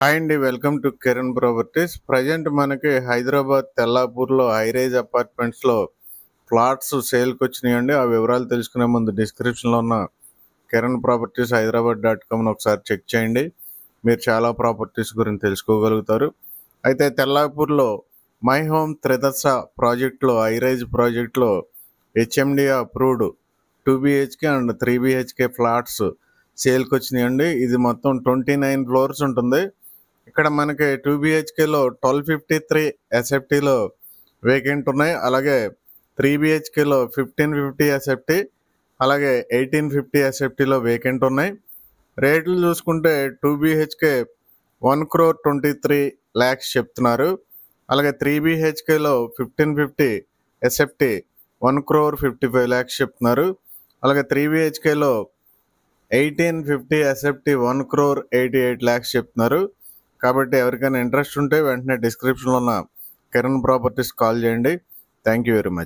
Hi అండి, welcome to Kiran properties. Present మనకి Hyderabad తెల్లాపూర్లో high-rise అపార్ట్మెంట్స్లో flats సేల్కి వచ్చినాయండి. ఆ వివరాలు తెలుసుకునే ముందు డిస్క్రిప్షన్లో ఉన్న కిరణ్ ప్రాపర్టీస్ హైదరాబాద్.com ఒకసారి చెక్ చేయండి. మీరు చాలా ప్రాపర్టీస్ గురించి తెలుసుకోగలుగుతారు. అయితే తెల్లాపూర్లో మై హోమ్ త్రిదశ ప్రాజెక్ట్లో హైరైజ్ ప్రాజెక్ట్లో HMD approved 2 BHK and 3 BHK flats సేల్కి వచ్చినాయండి. ఇది మొత్తం 29 ఫ్లోర్స్ ఉంటుంది. ఇక్కడ మనకి 2 BHKలో 1253 ఎస్ఎఫ్టీలో వేకెంట్ ఉన్నాయి. అలాగే 3 BHKలో 1550 ఎస్ఎఫ్టీ, అలాగే 1850 ఎస్ఎఫ్టీలో వేకెంట్ ఉన్నాయి. రేట్లు చూసుకుంటే 2 BHK 1,23 lakhs చెప్తున్నారు. అలాగే 3 BHKలో 1550 ఎస్ఎఫ్టీ 1,55 lakhs చెప్తున్నారు. అలాగే 3 BHKలో 1850 ఎస్ఎఫ్టీ 1,88 lakhs చెప్తున్నారు. కాబట్టి ఎవరికైనా ఇంట్రెస్ట్ ఉంటే వెంటనే డిస్క్రిప్షన్లో ఉన్న కిరణ్ ప్రాపర్టీస్ కాల్ చేయండి. Thank you very much.